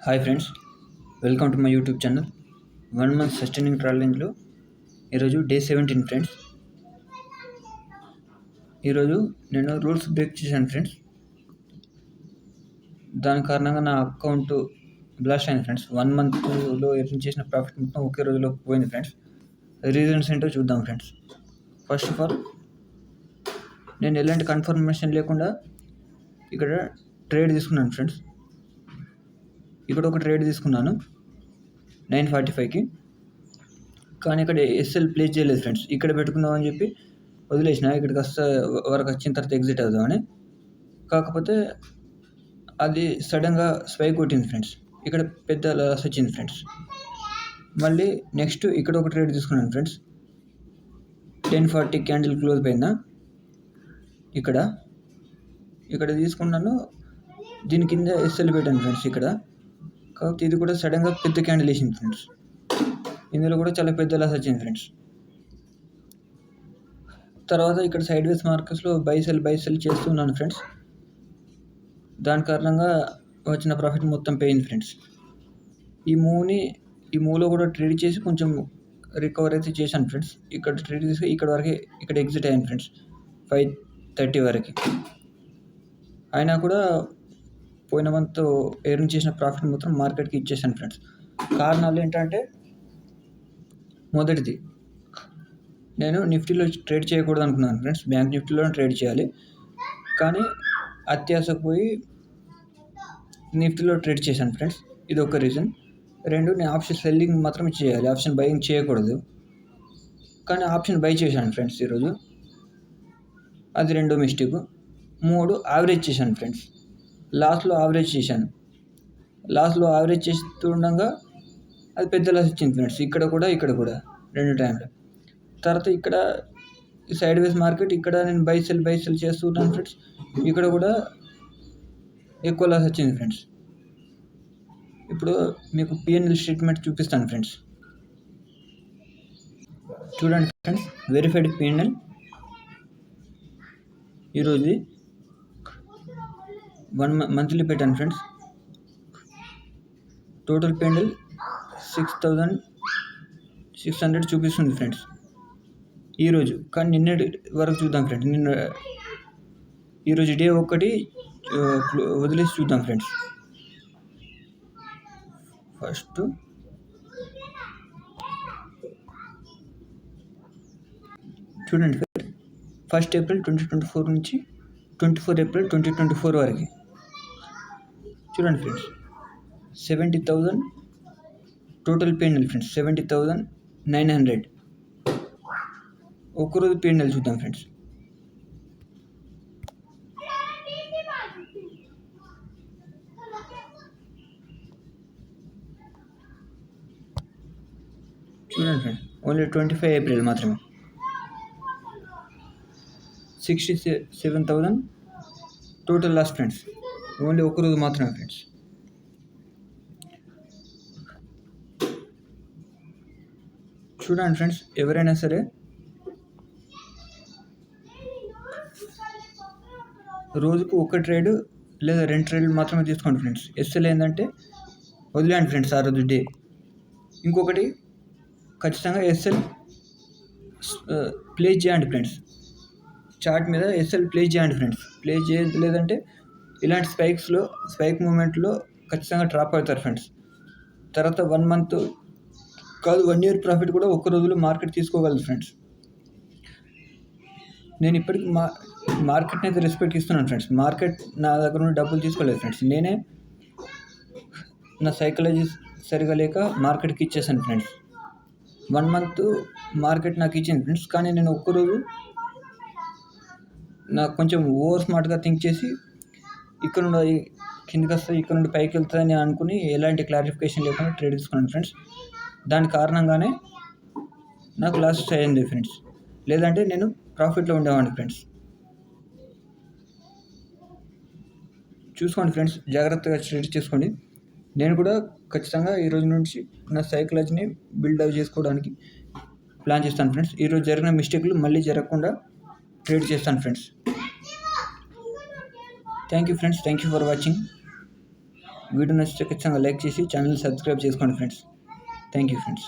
Hi friends, welcome to my YouTube channel 1 month sustaining ట్రావెలింగ్లో ఈరోజు day 17 friends. ఈరోజు నేను రూల్స్ బ్రేక్ చేశాను ఫ్రెండ్స్. దాని కారణంగా నా అకౌంట్ బ్లాస్ట్ అయింది ఫ్రెండ్స్. 1 మంత్లో ఎర్న్ చేసిన ప్రాఫిట్ మొత్తం ఒకే రోజులో పోయింది ఫ్రెండ్స్. రీజన్స్ ఏంటో చూద్దాం ఫ్రెండ్స్. ఫస్ట్ ఆఫ్ ఆల్, నేను ఎలాంటి కన్ఫర్మేషన్ లేకుండా ఇక్కడ ట్రేడ్ తీసుకున్నాను ఫ్రెండ్స్. ఇక్కడ ఒక ట్రేడ్ తీసుకున్నాను 945కి, కానీ ఇక్కడ ఎస్ఎల్ ప్లేస్ చేయలేదు ఫ్రెండ్స్. ఇక్కడ పెట్టుకుందాం అని చెప్పి వదిలేసిన, ఇక్కడికి వరకు వచ్చిన తర్వాత ఎగ్జిట్ అవుదామని. కాకపోతే అది సడన్గా స్పైక్ కొట్టింది ఫ్రెండ్స్. ఇక్కడ పెద్ద లాస్ వచ్చింది ఫ్రెండ్స్. మళ్ళీ నెక్స్ట్ ఇక్కడ ఒక ట్రేడ్ తీసుకున్నాను ఫ్రెండ్స్. 1040 క్యాండిల్ క్లోజ్ పైన ఇక్కడ తీసుకున్నాను. దీని కింద ఎస్ఎల్ పెట్టాను ఫ్రెండ్స్ ఇక్కడ. కాకపోతే ఇది కూడా సడన్గా పెద్ద క్యాండిల్ వేసింది ఫ్రెండ్స్. ఇందులో కూడా చాలా పెద్ద లాస్ వచ్చింది ఫ్రెండ్స్. తర్వాత ఇక్కడ సైడ్ వేస్ మార్కెట్స్లో బై సెల్ చేస్తున్నాను ఫ్రెండ్స్. దాని కారణంగా వచ్చిన ప్రాఫిట్ మొత్తం పోయింది ఫ్రెండ్స్. ఈ మూవ్లో కూడా ట్రేడ్ చేసి కొంచెం రికవర్ అయితే చేశాను ఫ్రెండ్స్. ఇక్కడ ట్రేడ్ చేసి ఇక్కడ ఎగ్జిట్ అయ్యాను ఫ్రెండ్స్ 5:30 వరకు. అయినా కూడా పోయిన మంత్ ఎర్న్ చేసిన ప్రాఫిట్ మొత్తం మార్కెట్కి ఇచ్చేసాను ఫ్రెండ్స్. కారణాలు ఏంటంటే, మొదటిది, నేను నిఫ్టీలో ట్రేడ్ చేయకూడదు అనుకున్నాను ఫ్రెండ్స్. బ్యాంక్ నిఫ్టీలో ట్రేడ్ చేయాలి, కానీ అత్యాశకు పోయి నిఫ్టీలో ట్రేడ్ చేశాను ఫ్రెండ్స్. ఇది ఒక రీజన్. 2, నేను ఆప్షన్ సెల్లింగ్ మాత్రమే చేయాలి, ఆప్షన్ బయింగ్ చేయకూడదు. కానీ ఆప్షన్ బై చేశాను ఫ్రెండ్స్ ఈరోజు. అది 2వ మిస్టేక్. 3, యావరేజ్ చేశాను ఫ్రెండ్స్. లాస్ట్లో యావరేజ్ చేశాను. లాస్ట్లో యావరేజ్ చేస్తుండగా అది పెద్ద లాస్ వచ్చింది ఫ్రెండ్స్. ఇక్కడ కూడా 2 టైంలో. తర్వాత ఇక్కడ సైడ్ వేస్ మార్కెట్, ఇక్కడ నేను బై సెల్ చేస్తున్నాను ఫ్రెండ్స్. ఇక్కడ కూడా ఎక్కువ లాస్ వచ్చింది ఫ్రెండ్స్. ఇప్పుడు మీకు పిఎన్ఎల్ స్టేట్మెంట్ చూపిస్తాను ఫ్రెండ్స్. చూడండి ఫ్రెండ్స్, వెరిఫైడ్ పిఎన్ఎల్ ఈరోజు 1 మంత్లీ పెట్టాను ఫ్రెండ్స్. టోటల్ పిఎన్ఎల్ 6,600 చూపిస్తుంది ఫ్రెండ్స్ ఈరోజు. కానీ నిన్నటి వరకు చూద్దాం ఫ్రెండ్స్. ఈరోజు డే 1 వదిలేసి చూద్దాం ఫ్రెండ్స్. ఫస్ట్ చూడండి ఫ్రెండ్స్, 1 ఏప్రిల్ 2024 నుంచి 24 ఏప్రిల్ 2024 వరకు చూడండి ఫ్రెండ్స్. 70,000 total PNL friends. 70,900 ఒక్కరోజు పిఎన్ఎల్ చూద్దాం ఫ్రెండ్స్. చూడండి ఫ్రెండ్స్, ఓన్లీ 25 ఏప్రిల్ మాత్రమే 67,000 టోటల్ లాస్ ఫ్రెండ్స్. ఓన్లీ ఒక్కరోజు మాత్రమే ఫ్రెండ్స్. చూడండి ఫ్రెండ్స్, ఎవరైనా సరే రోజుకు 1 ట్రేడ్ లేదా 2 ట్రేడ్లు మాత్రమే తీసుకోండి ఫ్రెండ్స్. ఎస్ఎల్ ఏంటంటే వదిలేండి ఫ్రెండ్స్ ఆ రోజు డే. ఇంకొకటి, ఖచ్చితంగా ఎస్ఎల్ ప్లేస్ చేయండి ఫ్రెండ్స్. చార్ట్ మీద ఎస్ఎల్ ప్లేస్ చేయండి ఫ్రెండ్స్. ప్లేస్ లేదంటే ఇలాంటి స్పైక్ మూమెంట్లో ఖచ్చితంగా డ్రాప్ అవుతారు ఫ్రెండ్స్. తర్వాత 1 మంత్ కాదు, 1 ఇయర్ ప్రాఫిట్ కూడా ఒక్క రోజులో మార్కెట్ తీసుకోగలదు ఫ్రెండ్స్. నేను ఇప్పటికీ మార్కెట్ని అయితే రెస్పెక్ట్ ఇస్తున్నాను ఫ్రెండ్స్. మార్కెట్ నా దగ్గర నుండి డబ్బులు తీసుకోలేదు ఫ్రెండ్స్. నేనే నా సైకాలజీ సరిగా లేక మార్కెట్కి ఇచ్చేసాను ఫ్రెండ్స్. 1 మంత్ మార్కెట్ నాకు ఇచ్చింది ఫ్రెండ్స్. కానీ నేను ఒక్కరోజు నాకు కొంచెం ఓవర్ స్మార్ట్గా థింక్ చేసి ఇక్కడ నుండి కిందకి వస్తుంది, ఇక్కడ నుండి పైకి వెళ్తుందని అనుకుని ఎలాంటి క్లారిఫికేషన్ లేకుండా ట్రేడ్ తీసుకున్నాను ఫ్రెండ్స్. దాని కారణంగానే నాకు లాస్ అయ్యింది ఫ్రెండ్స్. లేదంటే నేను ప్రాఫిట్లో ఉండేవాడిని ఫ్రెండ్స్. చూసుకోండి ఫ్రెండ్స్, జాగ్రత్తగా ట్రేడ్ చేసుకోండి. నేను కూడా ఖచ్చితంగా ఈరోజు నుంచి నా సైకాలజీని బిల్డప్ చేసుకోవడానికి ప్లాన్ చేస్తాను ఫ్రెండ్స్. ఈరోజు జరిగిన మిస్టేక్లు మళ్ళీ జరగకుండా ట్రేడ్ చేస్తాను friends. Thank you friends, thank you for watching. Video నచ్చితే ఖచ్చితంగా లైక్ చేసి ఛానల్ సబ్స్క్రైబ్ చేసుకోండి ఫ్రెండ్స్. Thank you friends.